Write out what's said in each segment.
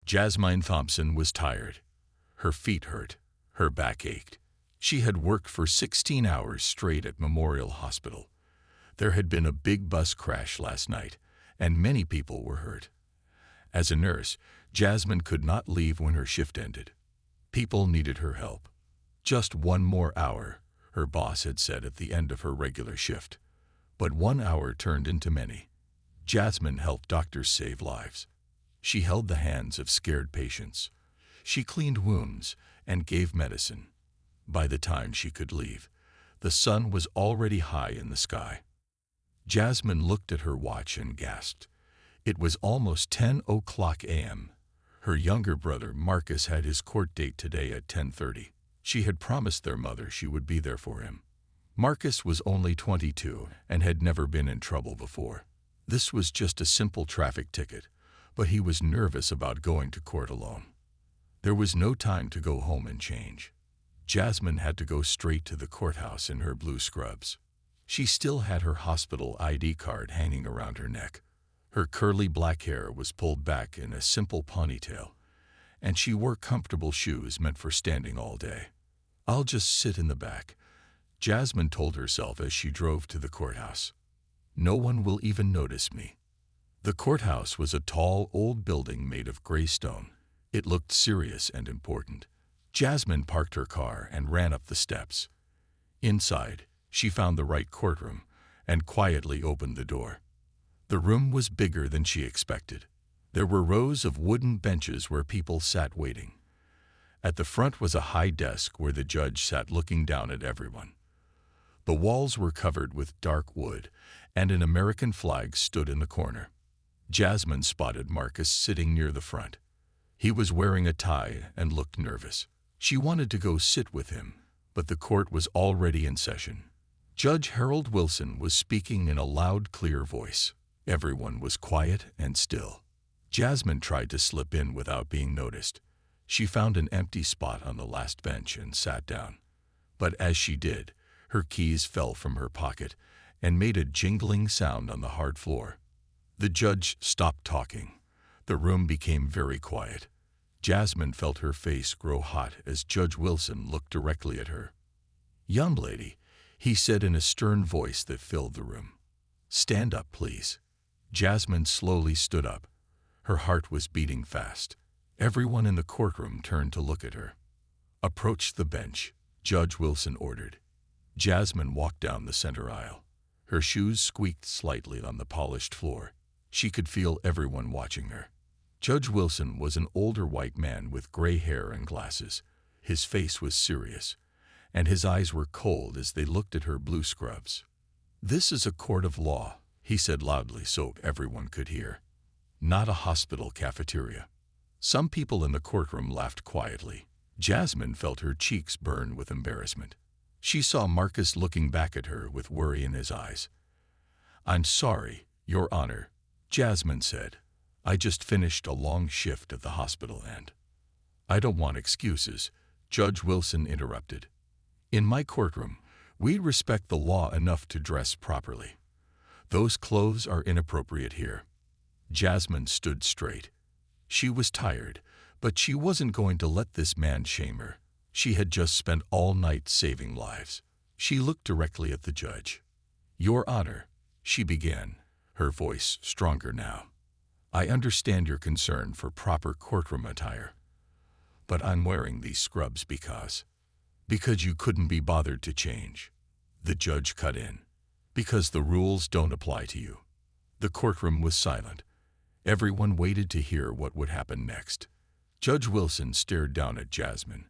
Jasmine Thompson was tired. Her feet hurt. Her back ached. She had worked for 16 hours straight at Memorial Hospital. There had been a big bus crash last night, and many people were hurt. As a nurse, Jasmine could not leave when her shift ended. People needed her help. Just one more hour, her boss had said at the end of her regular shift. But 1 hour turned into many. Jasmine helped doctors save lives. She held the hands of scared patients. She cleaned wounds and gave medicine. By the time she could leave, the sun was already high in the sky. Jasmine looked at her watch and gasped. It was almost 10:00 a.m. Her younger brother Marcus had his court date today at 10:30. She had promised their mother she would be there for him. Marcus was only 22 and had never been in trouble before. This was just a simple traffic ticket, but he was nervous about going to court alone. There was no time to go home and change. Jasmine had to go straight to the courthouse in her blue scrubs. She still had her hospital ID card hanging around her neck. Her curly black hair was pulled back in a simple ponytail, and she wore comfortable shoes meant for standing all day. "I'll just sit in the back," Jasmine told herself as she drove to the courthouse. "No one will even notice me." The courthouse was a tall, old building made of gray stone. It looked serious and important. Jasmine parked her car and ran up the steps. Inside, she found the right courtroom and quietly opened the door. The room was bigger than she expected. There were rows of wooden benches where people sat waiting. At the front was a high desk where the judge sat looking down at everyone. The walls were covered with dark wood, and an American flag stood in the corner. Jasmine spotted Marcus sitting near the front. He was wearing a tie and looked nervous. She wanted to go sit with him, but the court was already in session. Judge Harold Wilson was speaking in a loud, clear voice. Everyone was quiet and still. Jasmine tried to slip in without being noticed. She found an empty spot on the last bench and sat down. But as she did, her keys fell from her pocket and made a jingling sound on the hard floor. The judge stopped talking. The room became very quiet. Jasmine felt her face grow hot as Judge Wilson looked directly at her. "Young lady," he said in a stern voice that filled the room. "Stand up, please." Jasmine slowly stood up. Her heart was beating fast. Everyone in the courtroom turned to look at her. "Approach the bench," Judge Wilson ordered. Jasmine walked down the center aisle. Her shoes squeaked slightly on the polished floor. She could feel everyone watching her. Judge Wilson was an older white man with gray hair and glasses. His face was serious, and his eyes were cold as they looked at her blue scrubs. "This is a court of law," he said loudly so everyone could hear. "Not a hospital cafeteria." Some people in the courtroom laughed quietly. Jasmine felt her cheeks burn with embarrassment. She saw Marcus looking back at her with worry in his eyes. "I'm sorry, Your Honor," Jasmine said. "I just finished a long shift at the hospital and—" "I don't want excuses," Judge Wilson interrupted. "In my courtroom, we respect the law enough to dress properly. Those clothes are inappropriate here." Jasmine stood straight. She was tired, but she wasn't going to let this man shame her. She had just spent all night saving lives. She looked directly at the judge. "Your Honor," she began, her voice stronger now. "I understand your concern for proper courtroom attire, but I'm wearing these scrubs because you couldn't be bothered to change." The judge cut in. "Because the rules don't apply to you." The courtroom was silent. Everyone waited to hear what would happen next. Judge Wilson stared down at Jasmine,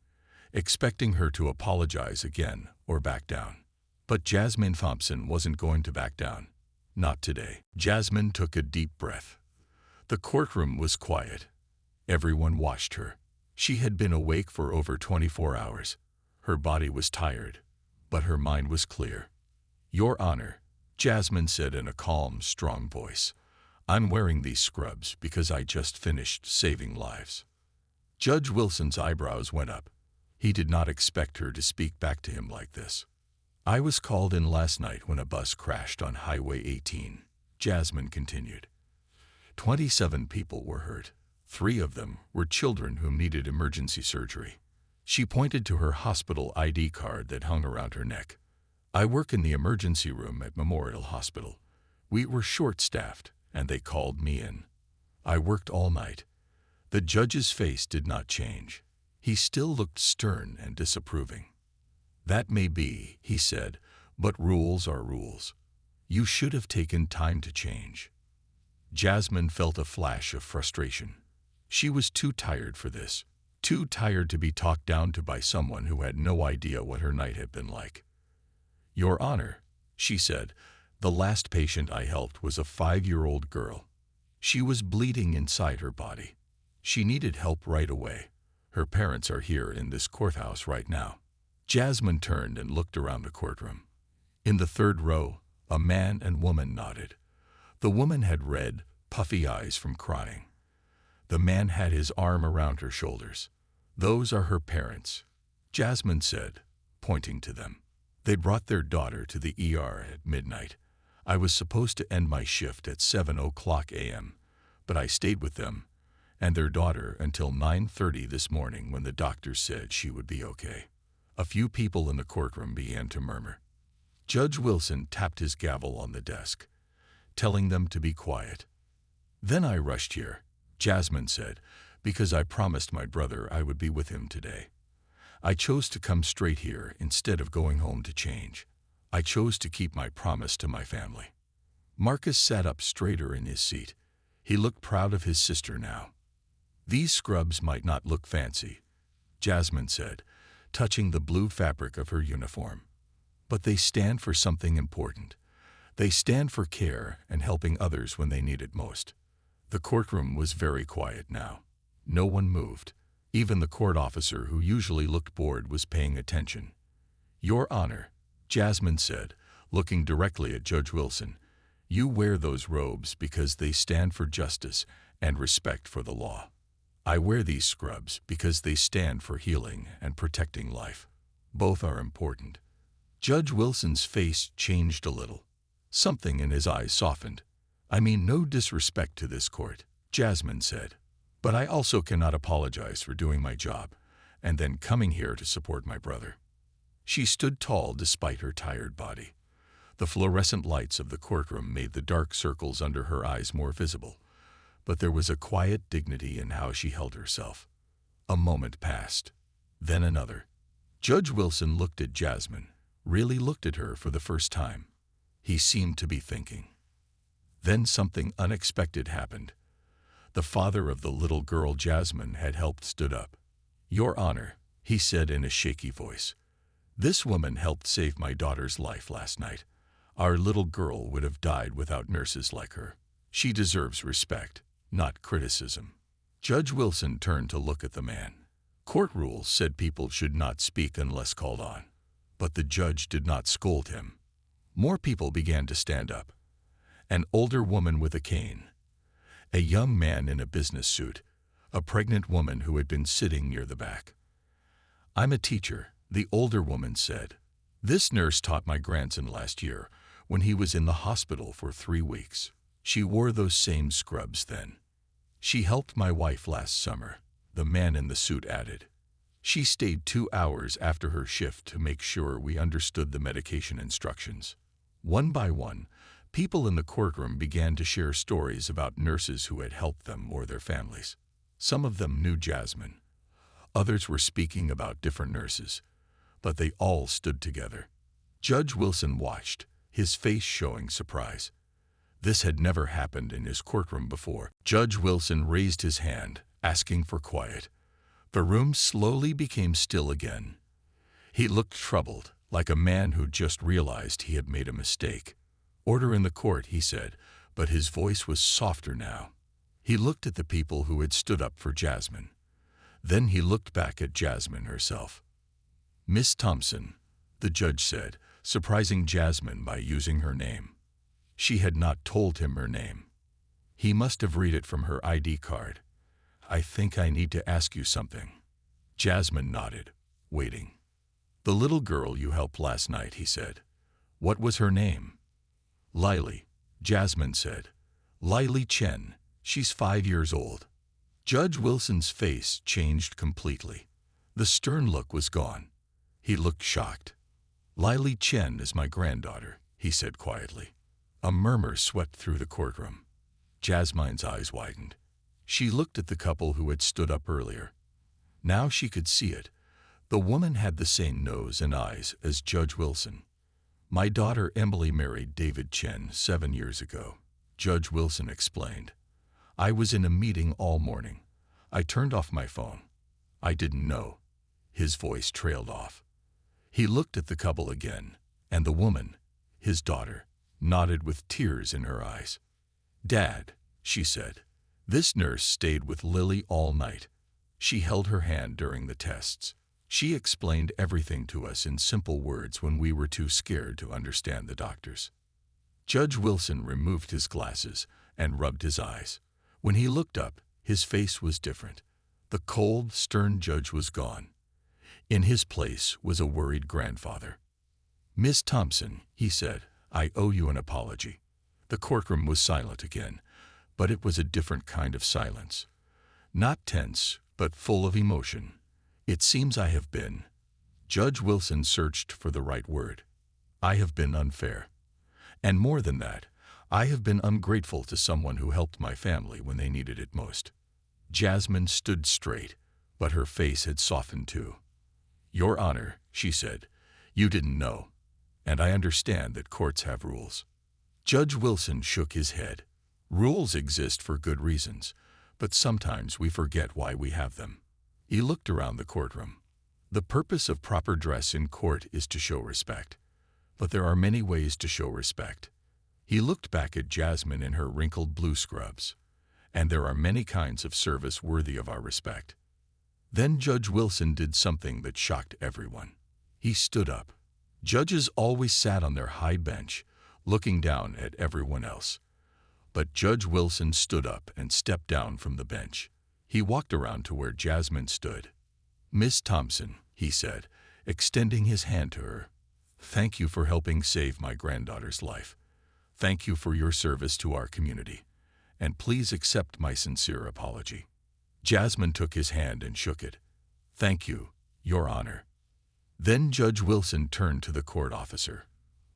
expecting her to apologize again or back down. But Jasmine Thompson wasn't going to back down. Not today. Jasmine took a deep breath. The courtroom was quiet. Everyone watched her. She had been awake for over 24 hours. Her body was tired, but her mind was clear. "Your Honor," Jasmine said in a calm, strong voice, "I'm wearing these scrubs because I just finished saving lives." Judge Wilson's eyebrows went up. He did not expect her to speak back to him like this. "I was called in last night when a bus crashed on Highway 18, Jasmine continued. 27 people were hurt. 3 of them were children who needed emergency surgery. She pointed to her hospital ID card that hung around her neck. I work in the emergency room at Memorial Hospital. We were short-staffed, and they called me in. I worked all night. The judge's face did not change. He still looked stern and disapproving. That may be, he said, but rules are rules. You should have taken time to change. Jasmine felt a flash of frustration. She was too tired for this. Too tired to be talked down to by someone who had no idea what her night had been like. Your Honor, she said, the last patient I helped was a 5-year-old girl. She was bleeding inside her body. She needed help right away. Her parents are here in this courthouse right now. Jasmine turned and looked around the courtroom. In the 3rd row, a man and woman nodded. The woman had red, puffy eyes from crying. The man had his arm around her shoulders. Those are her parents, Jasmine said, pointing to them. They brought their daughter to the ER at midnight. I was supposed to end my shift at 7:00 a.m., but I stayed with them and their daughter until 9:30 this morning when the doctor said she would be okay. A few people in the courtroom began to murmur. Judge Wilson tapped his gavel on the desk, telling them to be quiet. Then I rushed here, Jasmine said, because I promised my brother I would be with him today. I chose to come straight here instead of going home to change. I chose to keep my promise to my family. Marcus sat up straighter in his seat. He looked proud of his sister now. These scrubs might not look fancy, Jasmine said, touching the blue fabric of her uniform. But they stand for something important. They stand for care and helping others when they need it most. The courtroom was very quiet now. No one moved. Even the court officer, who usually looked bored, was paying attention. Your Honor, Jasmine said, looking directly at Judge Wilson, you wear those robes because they stand for justice and respect for the law. I wear these scrubs because they stand for healing and protecting life. Both are important. Judge Wilson's face changed a little. Something in his eyes softened. I mean no disrespect to this court, Jasmine said, but I also cannot apologize for doing my job and then coming here to support my brother. She stood tall despite her tired body. The fluorescent lights of the courtroom made the dark circles under her eyes more visible, but there was a quiet dignity in how she held herself. A moment passed, then another. Judge Wilson looked at Jasmine, really looked at her for the first time. He seemed to be thinking. Then something unexpected happened. The father of the little girl Jasmine had helped stood up. Your Honor, he said in a shaky voice, this woman helped save my daughter's life last night. Our little girl would have died without nurses like her. She deserves respect, not criticism. Judge Wilson turned to look at the man. Court rules said people should not speak unless called on, but the judge did not scold him. More people began to stand up. An older woman with a cane, a young man in a business suit, a pregnant woman who had been sitting near the back. I'm a teacher, the older woman said. This nurse taught my grandson last year when he was in the hospital for 3 weeks. She wore those same scrubs then. She helped my wife last summer, the man in the suit added. She stayed 2 hours after her shift to make sure we understood the medication instructions. One by one, people in the courtroom began to share stories about nurses who had helped them or their families. Some of them knew Jasmine. Others were speaking about different nurses, but they all stood together. Judge Wilson watched, his face showing surprise. This had never happened in his courtroom before. Judge Wilson raised his hand, asking for quiet. The room slowly became still again. He looked troubled, like a man who just realized he had made a mistake. Order in the court, he said, but his voice was softer now. He looked at the people who had stood up for Jasmine. Then he looked back at Jasmine herself. Miss Thompson, the judge said, surprising Jasmine by using her name. She had not told him her name. He must have read it from her ID card. I think I need to ask you something. Jasmine nodded, waiting. The little girl you helped last night, he said. What was her name? Lily, Jasmine said. Lily Chen. She's 5 years old. Judge Wilson's face changed completely. The stern look was gone. He looked shocked. "Lily Chen is my granddaughter," he said quietly. A murmur swept through the courtroom. Jasmine's eyes widened. She looked at the couple who had stood up earlier. Now she could see it. The woman had the same nose and eyes as Judge Wilson. "My daughter Emily married David Chen 7 years ago," Judge Wilson explained. "I was in a meeting all morning. I turned off my phone. I didn't know." His voice trailed off. He looked at the couple again, and the woman, his daughter, nodded with tears in her eyes. "Dad," she said, "this nurse stayed with Lily all night. She held her hand during the tests. She explained everything to us in simple words when we were too scared to understand the doctors." Judge Wilson removed his glasses and rubbed his eyes. When he looked up, his face was different. The cold, stern judge was gone. In his place was a worried grandfather. "Miss Thompson," he said, "I owe you an apology." The courtroom was silent again, but it was a different kind of silence. Not tense, but full of emotion. "It seems I have been—" Judge Wilson searched for the right word. "I have been unfair. And more than that, I have been ungrateful to someone who helped my family when they needed it most." Jasmine stood straight, but her face had softened too. "Your Honor," she said, "you didn't know. And I understand that courts have rules." Judge Wilson shook his head. "Rules exist for good reasons, but sometimes we forget why we have them." He looked around the courtroom. "The purpose of proper dress in court is to show respect. But there are many ways to show respect." He looked back at Jasmine in her wrinkled blue scrubs. "And there are many kinds of service worthy of our respect." Then Judge Wilson did something that shocked everyone. He stood up. Judges always sat on their high bench, looking down at everyone else. But Judge Wilson stood up and stepped down from the bench. He walked around to where Jasmine stood. "Miss Thompson," he said, extending his hand to her, "thank you for helping save my granddaughter's life. Thank you for your service to our community. And please accept my sincere apology." Jasmine took his hand and shook it. "Thank you, Your Honor." Then Judge Wilson turned to the court officer.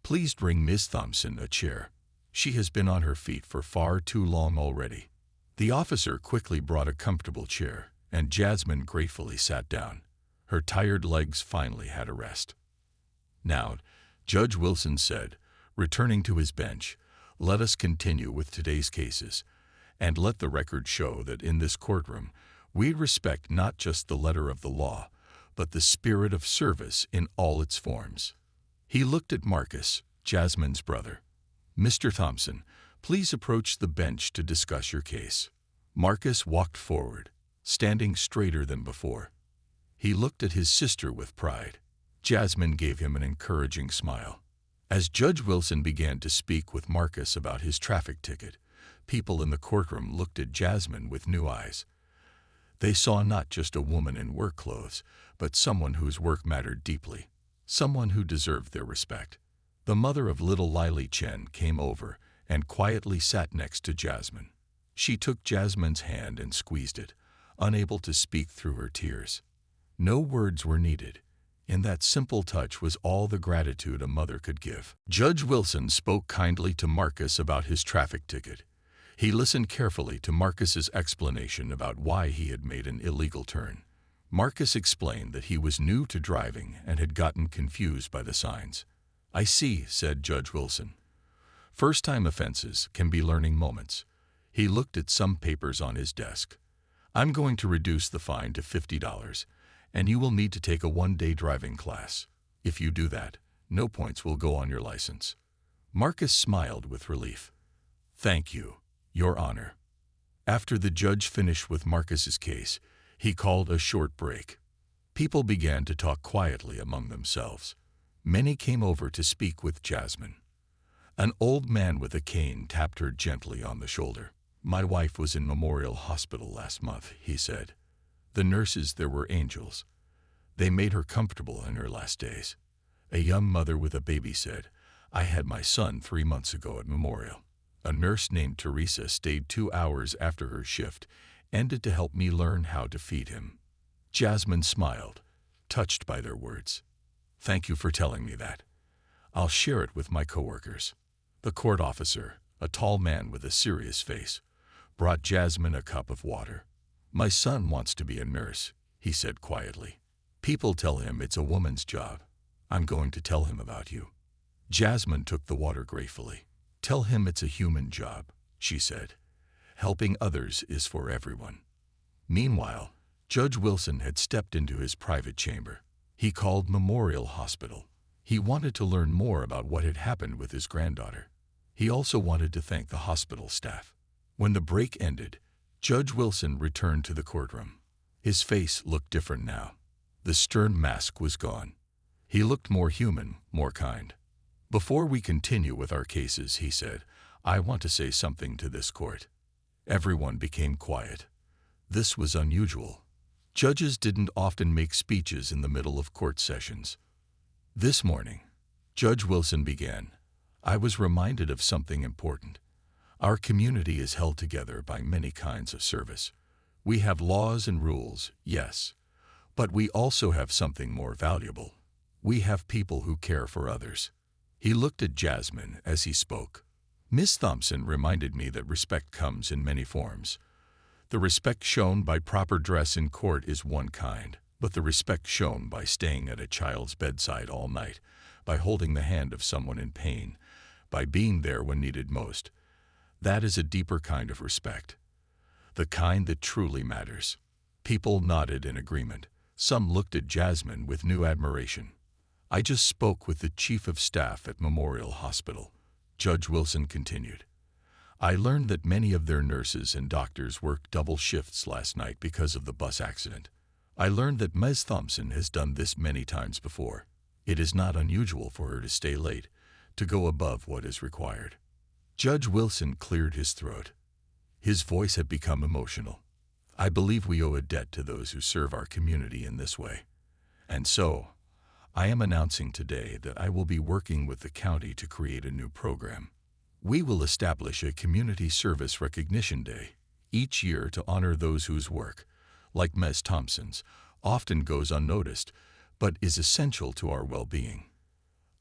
"Please bring Miss Thompson a chair. She has been on her feet for far too long already." The officer quickly brought a comfortable chair, and Jasmine gratefully sat down. Her tired legs finally had a rest. "Now," Judge Wilson said, returning to his bench, "let us continue with today's cases, and let the record show that in this courtroom we respect not just the letter of the law, but the spirit of service in all its forms." He looked at Marcus, Jasmine's brother. "Mr. Thompson, please approach the bench to discuss your case." Marcus walked forward, standing straighter than before. He looked at his sister with pride. Jasmine gave him an encouraging smile. As Judge Wilson began to speak with Marcus about his traffic ticket, people in the courtroom looked at Jasmine with new eyes. They saw not just a woman in work clothes, but someone whose work mattered deeply, someone who deserved their respect. The mother of little Lily Chen came over and quietly sat next to Jasmine. She took Jasmine's hand and squeezed it, unable to speak through her tears. No words were needed. In that simple touch was all the gratitude a mother could give. Judge Wilson spoke kindly to Marcus about his traffic ticket. He listened carefully to Marcus's explanation about why he had made an illegal turn. Marcus explained that he was new to driving and had gotten confused by the signs. "I see," said Judge Wilson. "First-time offenses can be learning moments." He looked at some papers on his desk. "I'm going to reduce the fine to $50, and you will need to take a one-day driving class. If you do that, no points will go on your license." Marcus smiled with relief. "Thank you, Your Honor." After the judge finished with Marcus's case, he called a short break. People began to talk quietly among themselves. Many came over to speak with Jasmine. An old man with a cane tapped her gently on the shoulder. "My wife was in Memorial Hospital last month," he said. "The nurses there were angels. They made her comfortable in her last days." A young mother with a baby said, "I had my son 3 months ago at Memorial. A nurse named Teresa stayed 2 hours after her shift ended to help me learn how to feed him. Jasmine smiled, touched by their words. Thank you for telling me that. I'll share it with my coworkers. The court officer, a tall man with a serious face, brought Jasmine a cup of water. My son wants to be a nurse, he said quietly. People tell him it's a woman's job. I'm going to tell him about you. Jasmine took the water gratefully. Tell him it's a human job, she said. Helping others is for everyone. Meanwhile, Judge Wilson had stepped into his private chamber. He called Memorial Hospital. He wanted to learn more about what had happened with his granddaughter. He also wanted to thank the hospital staff. When the break ended, Judge Wilson returned to the courtroom. His face looked different now. The stern mask was gone. He looked more human, more kind. Before we continue with our cases, he said, I want to say something to this court. Everyone became quiet. This was unusual. Judges didn't often make speeches in the middle of court sessions. This morning, Judge Wilson began. I was reminded of something important. Our community is held together by many kinds of service. We have laws and rules, yes, but we also have something more valuable. We have people who care for others. He looked at Jasmine as he spoke. Miss Thompson reminded me that respect comes in many forms. The respect shown by proper dress in court is one kind, but the respect shown by staying at a child's bedside all night, by holding the hand of someone in pain, by being there when needed most, that is a deeper kind of respect. The kind that truly matters. People nodded in agreement. Some looked at Jasmine with new admiration. I just spoke with the chief of staff at Memorial Hospital. Judge Wilson continued. I learned that many of their nurses and doctors worked double shifts last night because of the bus accident. I learned that Ms. Thompson has done this many times before. It is not unusual for her to stay late, to go above what is required. Judge Wilson cleared his throat. His voice had become emotional. I believe we owe a debt to those who serve our community in this way. And so, I am announcing today that I will be working with the county to create a new program. We will establish a Community Service Recognition Day each year to honor those whose work, like Ms. Thompson's, often goes unnoticed, but is essential to our well-being.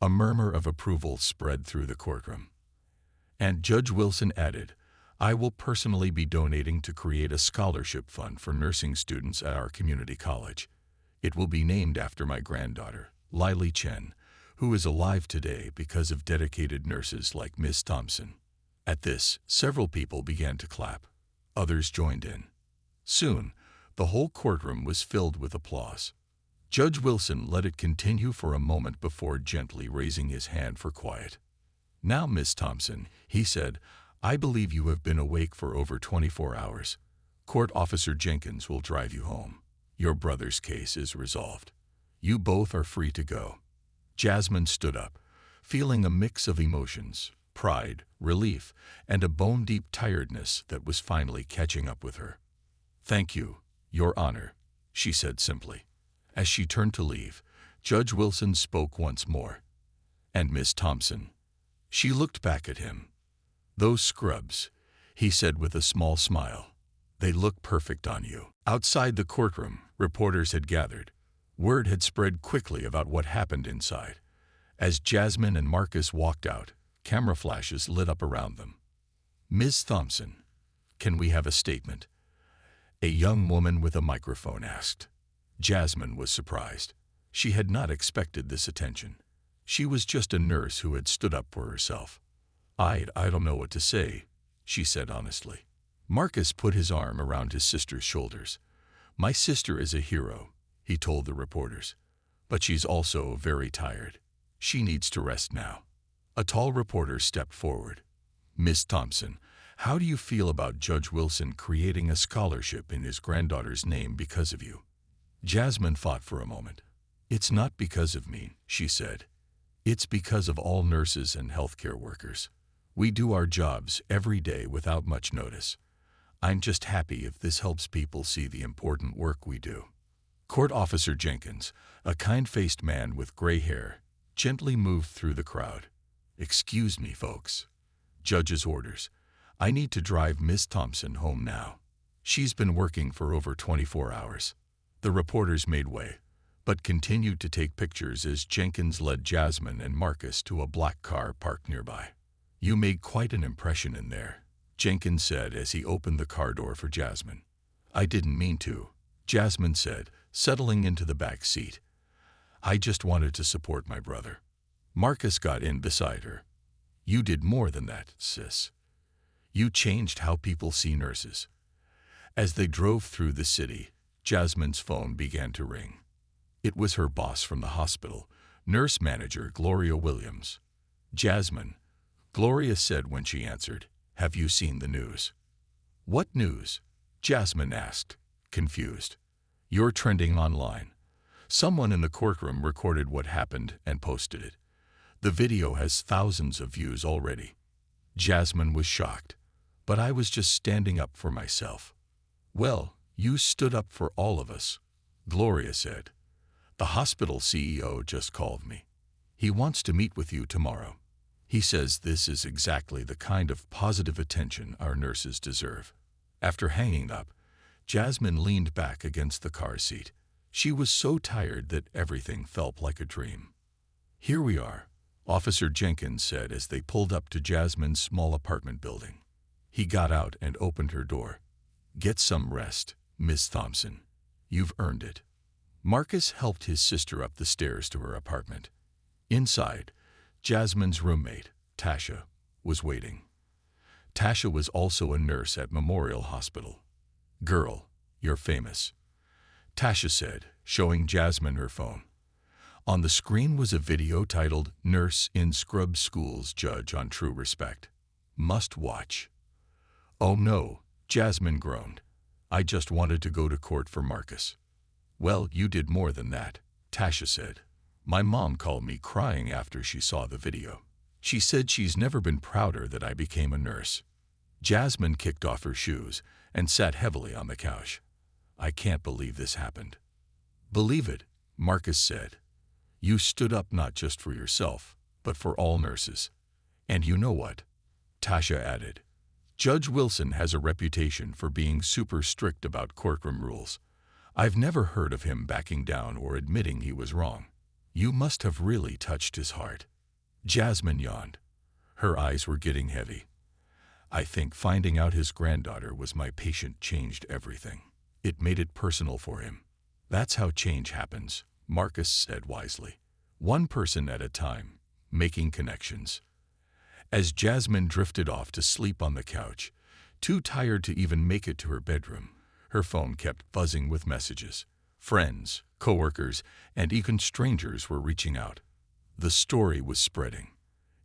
A murmur of approval spread through the courtroom. And Judge Wilson added, I will personally be donating to create a scholarship fund for nursing students at our community college. It will be named after my granddaughter, Lily Chen, who is alive today because of dedicated nurses like Miss Thompson. At this, several people began to clap. Others joined in. Soon, the whole courtroom was filled with applause. Judge Wilson let it continue for a moment before gently raising his hand for quiet. Now, Miss Thompson, he said, I believe you have been awake for over 24 hours. Court Officer Jenkins will drive you home. Your brother's case is resolved. You both are free to go. Jasmine stood up, feeling a mix of emotions, pride, relief, and a bone-deep tiredness that was finally catching up with her. Thank you, Your Honor, she said simply. As she turned to leave, Judge Wilson spoke once more. And Miss Thompson. She looked back at him. Those scrubs, he said with a small smile. They look perfect on you. Outside the courtroom, reporters had gathered. Word had spread quickly about what happened inside. As Jasmine and Marcus walked out, camera flashes lit up around them. Ms. Thompson, can we have a statement? A young woman with a microphone asked. Jasmine was surprised. She had not expected this attention. She was just a nurse who had stood up for herself. I don't know what to say, she said honestly. Marcus put his arm around his sister's shoulders. My sister is a hero, he told the reporters. But she's also very tired. She needs to rest now. A tall reporter stepped forward. Miss Thompson, how do you feel about Judge Wilson creating a scholarship in his granddaughter's name because of you? Jasmine thought for a moment. It's not because of me, she said. It's because of all nurses and healthcare workers. We do our jobs every day without much notice. I'm just happy if this helps people see the important work we do. Court Officer Jenkins, a kind-faced man with gray hair, gently moved through the crowd. Excuse me, folks. Judge's orders. I need to drive Miss Thompson home now. She's been working for over 24 hours. The reporters made way, but continued to take pictures as Jenkins led Jasmine and Marcus to a black car parked nearby. "You made quite an impression in there," Jenkins said as he opened the car door for Jasmine. "I didn't mean to," Jasmine said, settling into the back seat. "I just wanted to support my brother." Marcus got in beside her. "You did more than that, sis. You changed how people see nurses." As they drove through the city, Jasmine's phone began to ring. It was her boss from the hospital, nurse manager Gloria Williams. "Jasmine," Gloria said when she answered, "have you seen the news?" "What news?" Jasmine asked, confused. "You're trending online. Someone in the courtroom recorded what happened and posted it. The video has thousands of views already." Jasmine was shocked. "But I was just standing up for myself." "Well, you stood up for all of us," Gloria said. "The hospital CEO just called me. He wants to meet with you tomorrow. He says this is exactly the kind of positive attention our nurses deserve." After hanging up, Jasmine leaned back against the car seat. She was so tired that everything felt like a dream. "Here we are," Officer Jenkins said as they pulled up to Jasmine's small apartment building. He got out and opened her door. "Get some rest, Miss Thompson. You've earned it." Marcus helped his sister up the stairs to her apartment. Inside, Jasmine's roommate, Tasha, was waiting. Tasha was also a nurse at Memorial Hospital. "Girl, you're famous," Tasha said, showing Jasmine her phone. On the screen was a video titled "Nurse in Scrub School's Judge on True Respect. Must watch." "Oh no," Jasmine groaned. "I just wanted to go to court for Marcus." "Well, you did more than that," Tasha said. "My mom called me crying after she saw the video. She said she's never been prouder that I became a nurse." Jasmine kicked off her shoes and sat heavily on the couch. "I can't believe this happened." "Believe it," Marcus said. "You stood up not just for yourself, but for all nurses. And you know what?" Tasha added. "Judge Wilson has a reputation for being super strict about courtroom rules. I've never heard of him backing down or admitting he was wrong. You must have really touched his heart." Jasmine yawned. Her eyes were getting heavy. "I think finding out his granddaughter was my patient changed everything. It made it personal for him." "That's how change happens," Marcus said wisely. "One person at a time, making connections." As Jasmine drifted off to sleep on the couch, too tired to even make it to her bedroom, her phone kept buzzing with messages. Friends, coworkers, and even strangers were reaching out. The story was spreading.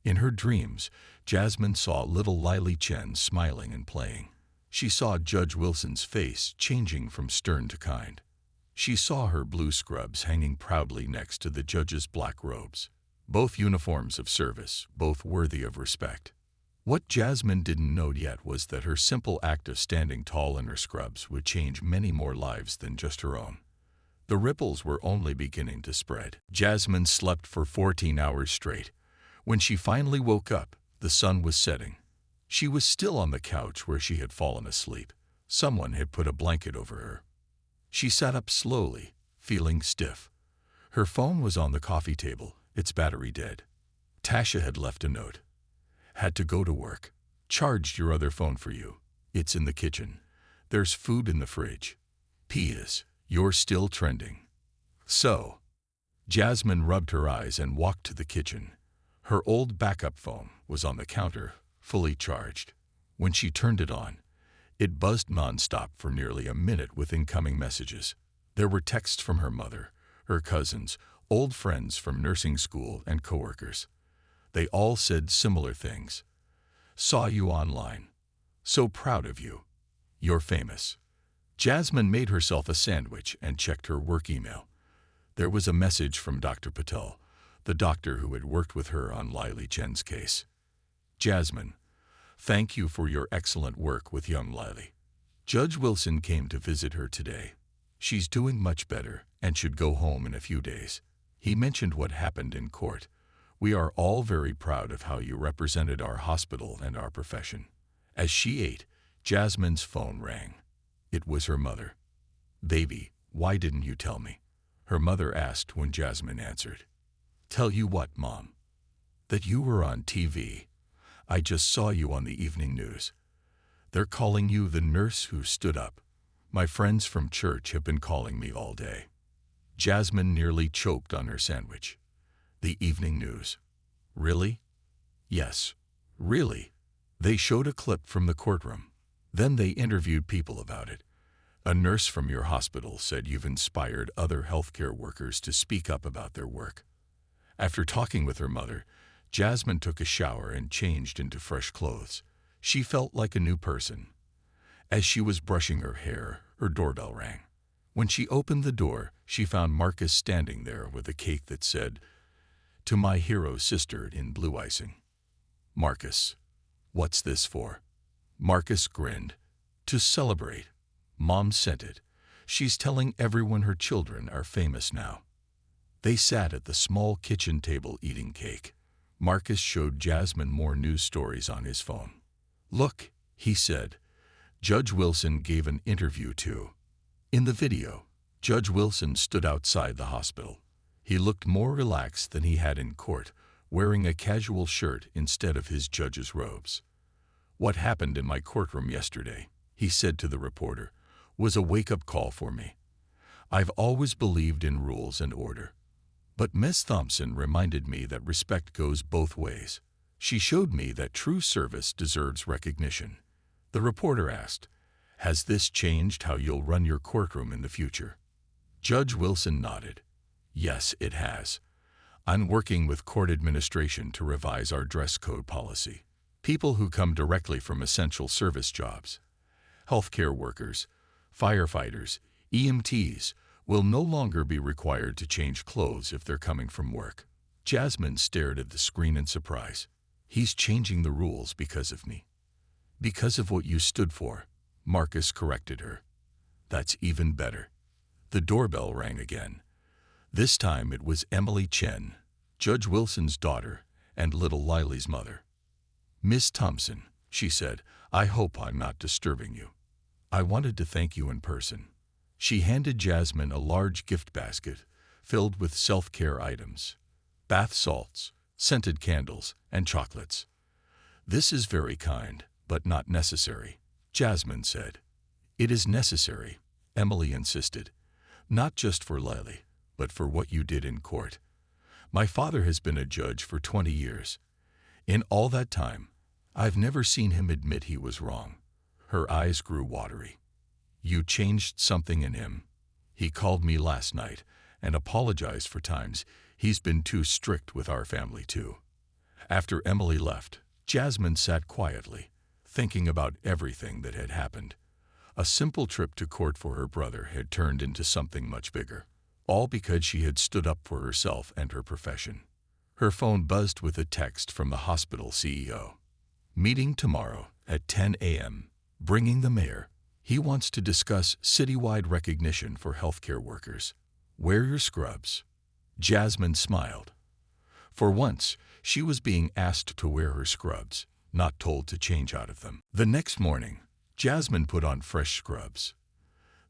In her dreams, Jasmine saw little Lily Chen smiling and playing. She saw Judge Wilson's face changing from stern to kind. She saw her blue scrubs hanging proudly next to the judge's black robes. Both uniforms of service, both worthy of respect. What Jasmine didn't know yet was that her simple act of standing tall in her scrubs would change many more lives than just her own. The ripples were only beginning to spread. Jasmine slept for 14 hours straight. When she finally woke up, the sun was setting. She was still on the couch where she had fallen asleep. Someone had put a blanket over her. She sat up slowly, feeling stiff. Her phone was on the coffee table, its battery dead. Tasha had left a note. "Had to go to work. Charged your other phone for you. It's in the kitchen. There's food in the fridge. P.S. You're still trending." So, Jasmine rubbed her eyes and walked to the kitchen. Her old backup phone was on the counter, fully charged. When she turned it on, it buzzed nonstop for nearly a minute with incoming messages. There were texts from her mother, her cousins, old friends from nursing school, and coworkers. They all said similar things. "Saw you online. So proud of you. You're famous." Jasmine made herself a sandwich and checked her work email. There was a message from Dr. Patel, the doctor who had worked with her on Lily Chen's case. "Jasmine, thank you for your excellent work with young Lily. Judge Wilson came to visit her today. She's doing much better and should go home in a few days. He mentioned what happened in court. We are all very proud of how you represented our hospital and our profession." As she ate, Jasmine's phone rang. It was her mother. "Baby, why didn't you tell me?" her mother asked when Jasmine answered. "Tell you what, Mom? That you were on TV. I just saw you on the evening news. They're calling you the nurse who stood up. My friends from church have been calling me all day." Jasmine nearly choked on her sandwich. The evening news. Really? Yes, really. They showed a clip from the courtroom. Then they interviewed people about it. A nurse from your hospital said you've inspired other healthcare workers to speak up about their work. After talking with her mother, Jasmine took a shower and changed into fresh clothes. She felt like a new person. As she was brushing her hair, her doorbell rang. When she opened the door, she found Marcus standing there with a cake that said, "To my hero sister," in blue icing. "Marcus, what's this for?" Marcus grinned. "To celebrate. Mom sent it. She's telling everyone her children are famous now." They sat at the small kitchen table eating cake. Marcus showed Jasmine more news stories on his phone. "Look," he said, "Judge Wilson gave an interview too." In the video, Judge Wilson stood outside the hospital. He looked more relaxed than he had in court, wearing a casual shirt instead of his judge's robes. "What happened in my courtroom yesterday," he said to the reporter, "was a wake-up call for me. I've always believed in rules and order. But Ms. Thompson reminded me that respect goes both ways. She showed me that true service deserves recognition." The reporter asked, "Has this changed how you'll run your courtroom in the future?" Judge Wilson nodded. "Yes, it has. I'm working with court administration to revise our dress code policy. People who come directly from essential service jobs, healthcare workers, firefighters, EMTs, will no longer be required to change clothes if they're coming from work." Jasmine stared at the screen in surprise. "He's changing the rules because of me." "Because of what you stood for," Marcus corrected her. "That's even better." The doorbell rang again. This time it was Emily Chen, Judge Wilson's daughter and little Lily's mother. "Miss Thompson," she said, "I hope I'm not disturbing you. I wanted to thank you in person." She handed Jasmine a large gift basket filled with self-care items, bath salts, scented candles, and chocolates. "This is very kind, but not necessary," Jasmine said. "It is necessary," Emily insisted, "not just for Lily, but for what you did in court. My father has been a judge for 20 years. In all that time, I've never seen him admit he was wrong." Her eyes grew watery. "You changed something in him. He called me last night and apologized for times he's been too strict with our family too." After Emily left, Jasmine sat quietly, thinking about everything that had happened. A simple trip to court for her brother had turned into something much bigger, all because she had stood up for herself and her profession. Her phone buzzed with a text from the hospital CEO. "Meeting tomorrow at 10 a.m. Bringing the mayor. He wants to discuss citywide recognition for healthcare workers. Wear your scrubs." Jasmine smiled. For once, she was being asked to wear her scrubs, not told to change out of them. The next morning, Jasmine put on fresh scrubs.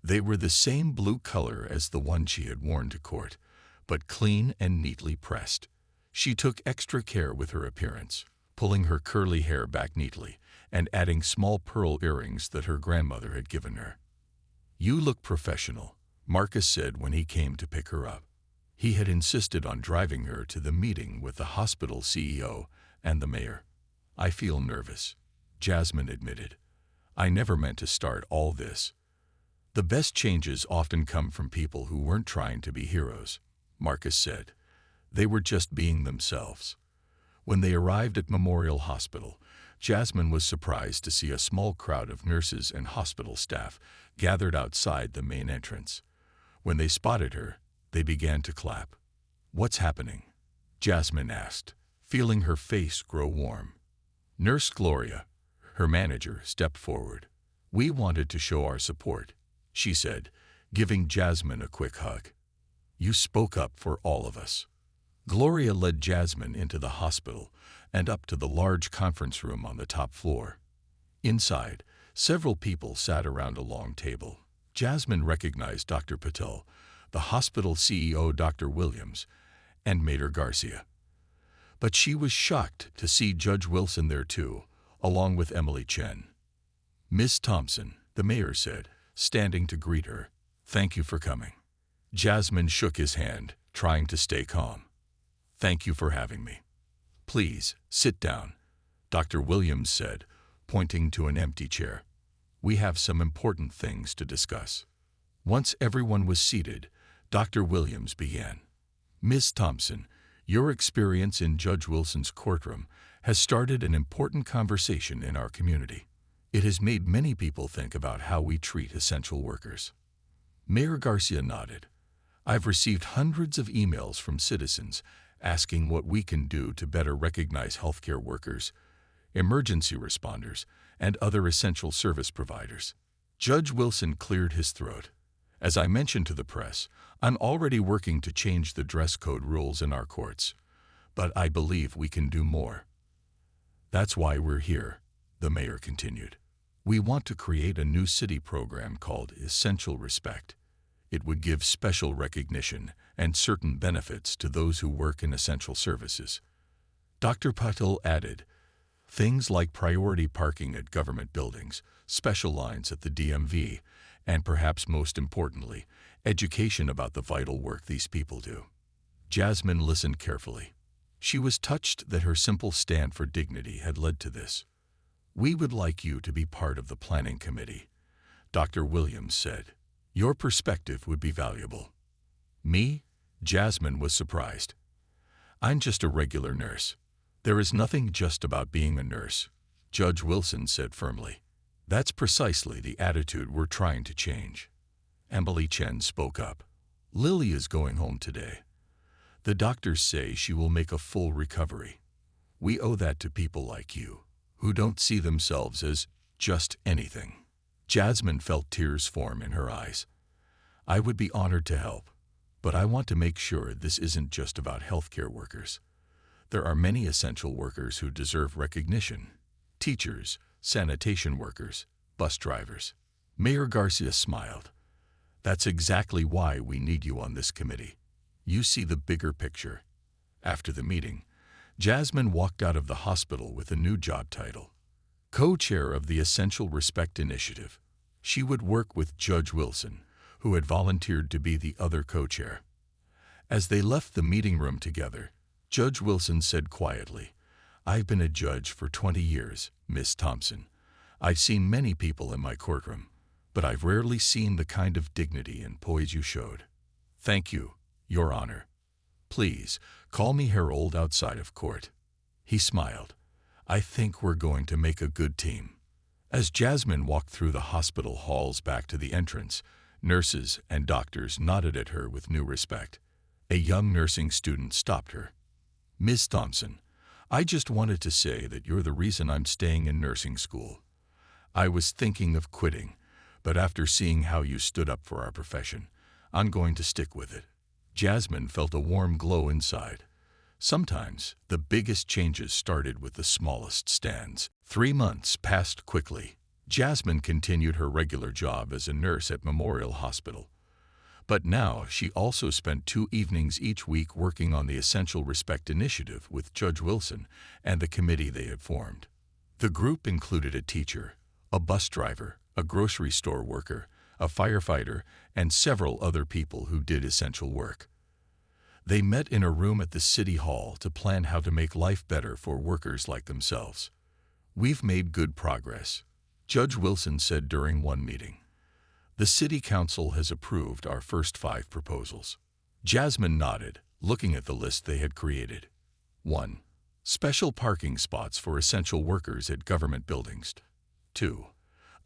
They were the same blue color as the one she had worn to court, but clean and neatly pressed. She took extra care with her appearance, pulling her curly hair back neatly and adding small pearl earrings that her grandmother had given her. "You look professional," Marcus said when he came to pick her up. He had insisted on driving her to the meeting with the hospital CEO and the mayor. "I feel nervous," Jasmine admitted. "I never meant to start all this." "The best changes often come from people who weren't trying to be heroes," Marcus said. "They were just being themselves." When they arrived at Memorial Hospital, Jasmine was surprised to see a small crowd of nurses and hospital staff gathered outside the main entrance. When they spotted her, they began to clap. "What's happening?" Jasmine asked, feeling her face grow warm. Nurse Gloria, her manager, stepped forward. "We wanted to show our support," she said, giving Jasmine a quick hug. "You spoke up for all of us." Gloria led Jasmine into the hospital and up to the large conference room on the top floor. Inside, Several people sat around a long table. Jasmine recognized Dr. Patel, the hospital CEO Dr. Williams, and Mayor Garcia. But she was shocked to see Judge Wilson there too, along with Emily Chen. "Miss Thompson," the mayor said, standing to greet her, "thank you for coming." Jasmine shook his hand, trying to stay calm. "Thank you for having me. Please, sit down," Dr. Williams said, pointing to an empty chair. "We have some important things to discuss." Once everyone was seated, Dr. Williams began. "Ms. Thompson, your experience in Judge Wilson's courtroom has started an important conversation in our community. It has made many people think about how we treat essential workers." Mayor Garcia nodded. "I've received hundreds of emails from citizens asking what we can do to better recognize healthcare workers, emergency responders, and other essential service providers." Judge Wilson cleared his throat. "As I mentioned to the press, I'm already working to change the dress code rules in our courts, but I believe we can do more. That's why we're here," the mayor continued. "We want to create a new city program called Essential Respect. It would give special recognition and certain benefits to those who work in essential services." Dr. Patel added, "Things like priority parking at government buildings, special lines at the DMV, and perhaps most importantly, education about the vital work these people do." Jasmine listened carefully. She was touched that her simple stand for dignity had led to this. "We would like you to be part of the planning committee," Dr. Williams said. "Your perspective would be valuable." "Me?" Jasmine was surprised. "I'm just a regular nurse." "There is nothing just about being a nurse," Judge Wilson said firmly. "That's precisely the attitude we're trying to change." Emily Chen spoke up. "Lily is going home today. The doctors say she will make a full recovery. We owe that to people like you, who don't see themselves as just anything." Jasmine felt tears form in her eyes. "I would be honored to help, but I want to make sure this isn't just about healthcare workers. There are many essential workers who deserve recognition. Teachers, sanitation workers, bus drivers." Mayor Garcia smiled. "That's exactly why we need you on this committee. You see the bigger picture." After the meeting, Jasmine walked out of the hospital with a new job title, co-chair of the Essential Respect Initiative. She would work with Judge Wilson, who had volunteered to be the other co-chair. As they left the meeting room together, Judge Wilson said quietly, "I've been a judge for 20 years, Miss Thompson. I've seen many people in my courtroom, but I've rarely seen the kind of dignity and poise you showed. Thank you, Your Honor. Please, call me Harold outside of court." He smiled. "I think we're going to make a good team." As Jasmine walked through the hospital halls back to the entrance, nurses and doctors nodded at her with new respect. A young nursing student stopped her. "Miss Thompson, I just wanted to say that you're the reason I'm staying in nursing school. I was thinking of quitting, but after seeing how you stood up for our profession, I'm going to stick with it." Jasmine felt a warm glow inside. Sometimes the biggest changes started with the smallest stands. 3 months passed quickly. Jasmine continued her regular job as a nurse at Memorial Hospital. But now she also spent 2 evenings each week working on the Essential Respect Initiative with Judge Wilson and the committee they had formed. The group included a teacher, a bus driver, a grocery store worker, a firefighter, and several other people who did essential work. They met in a room at the City Hall to plan how to make life better for workers like themselves. "We've made good progress," Judge Wilson said during one meeting. "The City Council has approved our first 5 proposals." Jasmine nodded, looking at the list they had created. 1. Special parking spots for essential workers at government buildings. 2.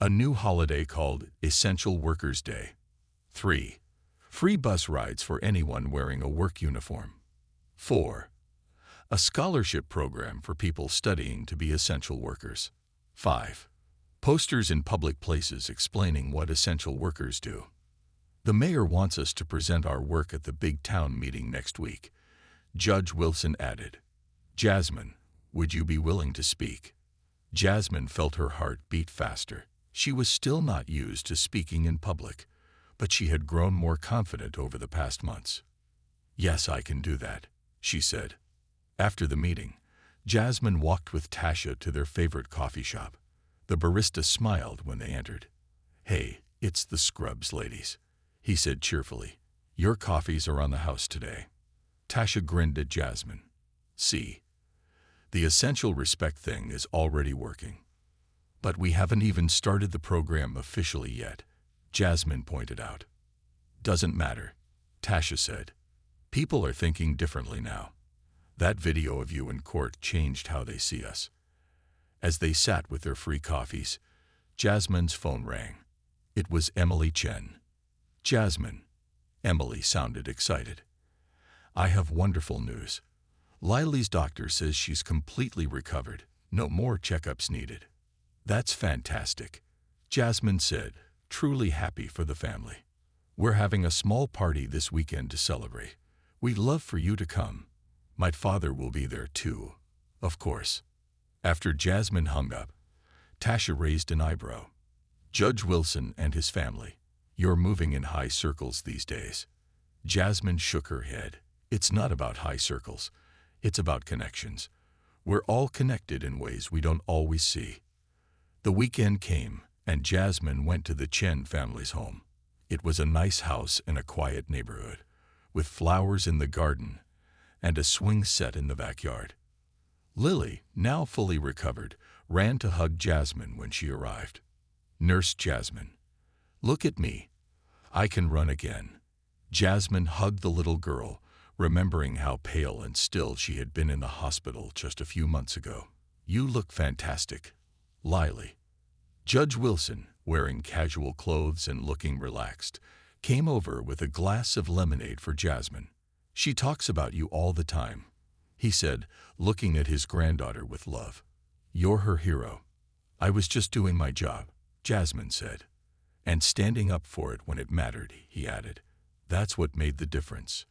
A new holiday called Essential Workers' Day. 3. Free bus rides for anyone wearing a work uniform. 4. A scholarship program for people studying to be essential workers. 5. Posters in public places explaining what essential workers do. "The mayor wants us to present our work at the big town meeting next week," Judge Wilson added. "Jasmine, would you be willing to speak?" Jasmine felt her heart beat faster. She was still not used to speaking in public, but she had grown more confident over the past months. "Yes, I can do that," she said. After the meeting, Jasmine walked with Tasha to their favorite coffee shop. The barista smiled when they entered. "Hey, it's the Scrubs ladies," he said cheerfully. "Your coffees are on the house today." Tasha grinned at Jasmine. "See, the essential respect thing is already working." "But we haven't even started the program officially yet," Jasmine pointed out. "Doesn't matter," Tasha said. "People are thinking differently now. That video of you in court changed how they see us." As they sat with their free coffees, Jasmine's phone rang. It was Emily Chen. "Jasmine," Emily sounded excited. "I have wonderful news. Lily's doctor says she's completely recovered. No more checkups needed." "That's fantastic," Jasmine said, truly happy for the family. "We're having a small party this weekend to celebrate. We'd love for you to come. My father will be there too, of course." After Jasmine hung up, Tasha raised an eyebrow. "Judge Wilson and his family, you're moving in high circles these days." Jasmine shook her head. "It's not about high circles. It's about connections. We're all connected in ways we don't always see." The weekend came, and Jasmine went to the Chen family's home. It was a nice house in a quiet neighborhood, with flowers in the garden and a swing set in the backyard. Lily, now fully recovered, ran to hug Jasmine when she arrived. "Nurse Jasmine, look at me. I can run again." Jasmine hugged the little girl, remembering how pale and still she had been in the hospital just a few months ago. "You look fantastic, Lily." Judge Wilson, wearing casual clothes and looking relaxed, came over with a glass of lemonade for Jasmine. "She talks about you all the time," he said, looking at his granddaughter with love. "You're her hero." "I was just doing my job," Jasmine said. "And standing up for it when it mattered," he added. "That's what made the difference."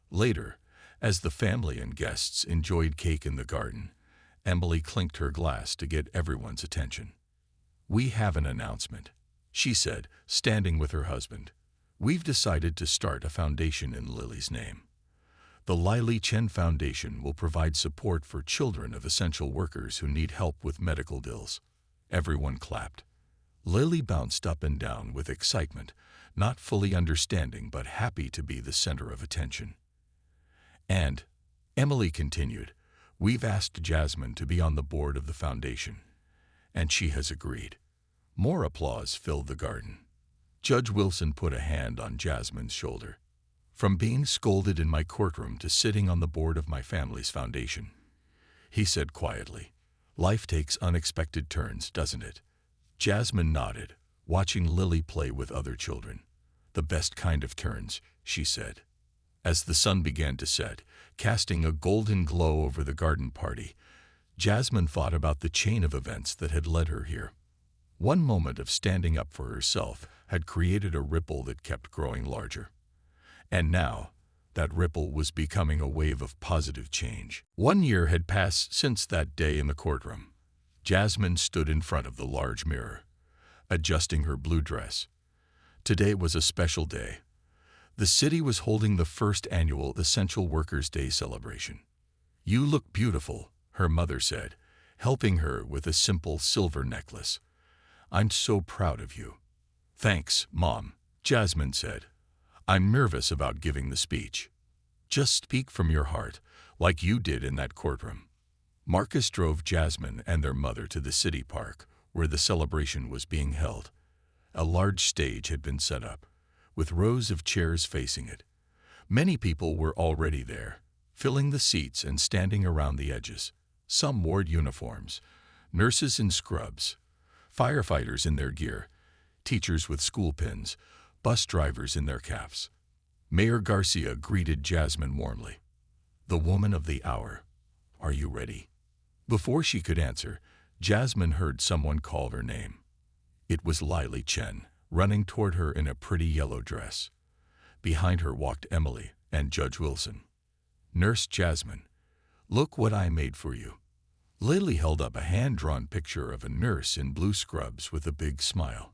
Later, as the family and guests enjoyed cake in the garden, Emily clinked her glass to get everyone's attention. "We have an announcement," she said, standing with her husband. "We've decided to start a foundation in Lily's name. The Lily Chen Foundation will provide support for children of essential workers who need help with medical bills." Everyone clapped. Lily bounced up and down with excitement, not fully understanding but happy to be the center of attention. "And," Emily continued, "we've asked Jasmine to be on the board of the foundation, and she has agreed." More applause filled the garden. Judge Wilson put a hand on Jasmine's shoulder. "From being scolded in my courtroom to sitting on the board of my family's foundation," he said quietly. "Life takes unexpected turns, doesn't it?" Jasmine nodded, watching Lily play with other children. "The best kind of turns," she said. As the sun began to set, casting a golden glow over the garden party, Jasmine thought about the chain of events that had led her here. One moment of standing up for herself had created a ripple that kept growing larger. And now, that ripple was becoming a wave of positive change. 1 year had passed since that day in the courtroom. Jasmine stood in front of the large mirror, adjusting her blue dress. Today was a special day. The city was holding the first annual Essential Workers' Day celebration. "You look beautiful," her mother said, helping her with a simple silver necklace. "I'm so proud of you." "Thanks, Mom," Jasmine said. "I'm nervous about giving the speech." "Just speak from your heart, like you did in that courtroom." Marcus drove Jasmine and their mother to the city park, where the celebration was being held. A large stage had been set up, with rows of chairs facing it. Many people were already there, filling the seats and standing around the edges. Some wore uniforms, nurses in scrubs, firefighters in their gear, teachers with school pins, bus drivers in their caps. Mayor Garcia greeted Jasmine warmly. "The woman of the hour. Are you ready?" Before she could answer, Jasmine heard someone call her name. It was Lily Chen, running toward her in a pretty yellow dress. Behind her walked Emily and Judge Wilson. "Nurse Jasmine, look what I made for you." Lily held up a hand-drawn picture of a nurse in blue scrubs with a big smile.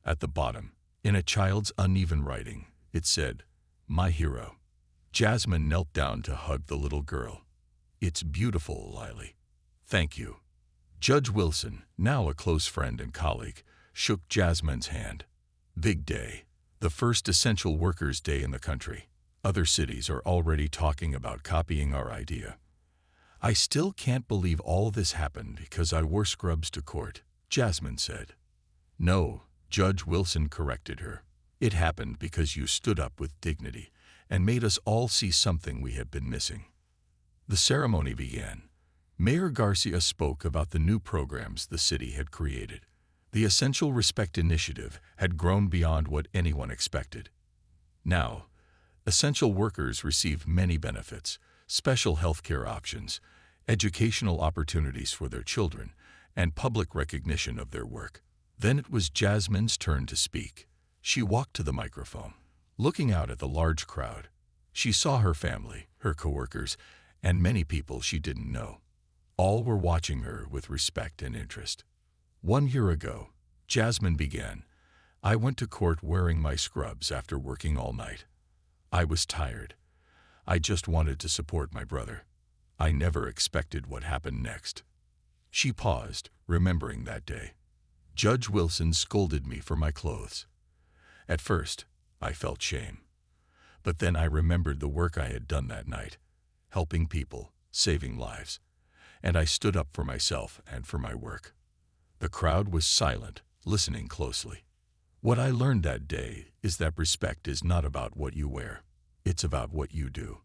At the bottom, in a child's uneven writing, it said, "My hero." Jasmine knelt down to hug the little girl. "It's beautiful, Lily. Thank you." Judge Wilson, now a close friend and colleague, shook Jasmine's hand. "Big day. The first essential workers' day in the country. Other cities are already talking about copying our idea." "I still can't believe all this happened because I wore scrubs to court," Jasmine said. "No," Judge Wilson corrected her. "It happened because you stood up with dignity and made us all see something we had been missing." The ceremony began. Mayor Garcia spoke about the new programs the city had created. The Essential Respect Initiative had grown beyond what anyone expected. Now, essential workers receive many benefits: special health care options, educational opportunities for their children, and public recognition of their work. Then it was Jasmine's turn to speak. She walked to the microphone. Looking out at the large crowd, she saw her family, her coworkers, and many people she didn't know. All were watching her with respect and interest. "1 year ago," Jasmine began, "I went to court wearing my scrubs after working all night. I was tired. I just wanted to support my brother. I never expected what happened next." She paused, remembering that day. "Judge Wilson scolded me for my clothes. At first, I felt shame. But then I remembered the work I had done that night, helping people, saving lives. And I stood up for myself and for my work." The crowd was silent, listening closely. "What I learned that day is that respect is not about what you wear. It's about what you do."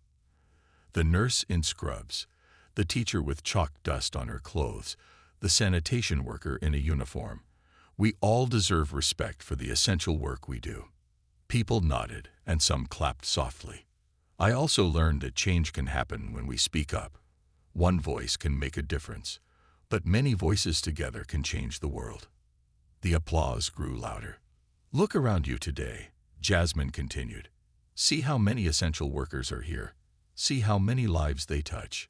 The nurse in scrubs, the teacher with chalk dust on her clothes, the sanitation worker in a uniform. We all deserve respect for the essential work we do. People nodded, and some clapped softly. I also learned that change can happen when we speak up. One voice can make a difference, but many voices together can change the world. The applause grew louder. "Look around you today," Jasmine continued. "See how many essential workers are here. See how many lives they touch.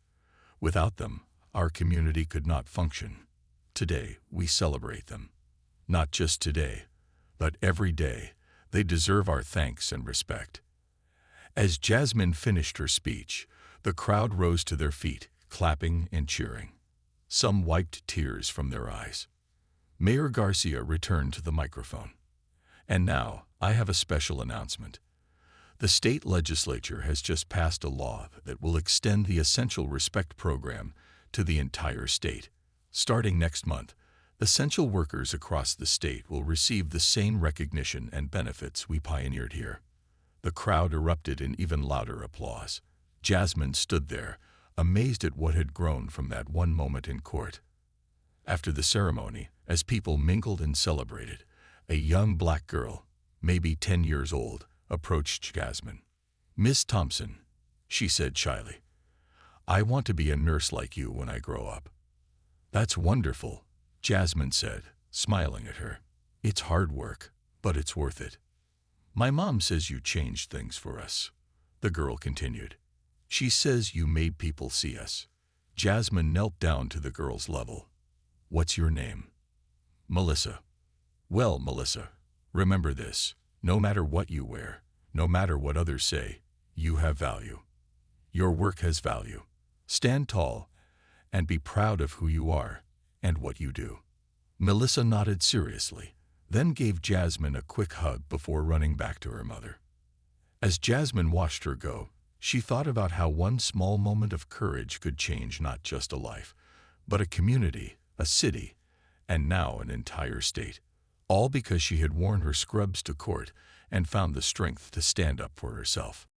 Without them, our community could not function. Today, we celebrate them. Not just today, but every day. They deserve our thanks and respect." As Jasmine finished her speech, the crowd rose to their feet, clapping and cheering. Some wiped tears from their eyes. Mayor Garcia returned to the microphone. "And now, I have a special announcement. The state legislature has just passed a law that will extend the Essential Respect program to the entire state. Starting next month, essential workers across the state will receive the same recognition and benefits we pioneered here." The crowd erupted in even louder applause. Jasmine stood there, amazed at what had grown from that one moment in court. After the ceremony, as people mingled and celebrated, a young black girl, maybe 10 years old, approached Jasmine. "Miss Thompson," she said shyly, "I want to be a nurse like you when I grow up." "That's wonderful," Jasmine said, smiling at her. "It's hard work, but it's worth it." "My mom says you changed things for us," the girl continued. "She says you made people see us." Jasmine knelt down to the girl's level. "What's your name?" "Melissa." "Well, Melissa, remember this. No matter what you wear, no matter what others say, you have value. Your work has value. Stand tall and be proud of who you are and what you do." Melissa nodded seriously, then gave Jasmine a quick hug before running back to her mother. As Jasmine watched her go, she thought about how one small moment of courage could change not just a life, but a community, a city, and now an entire state. All because she had worn her scrubs to court and found the strength to stand up for herself.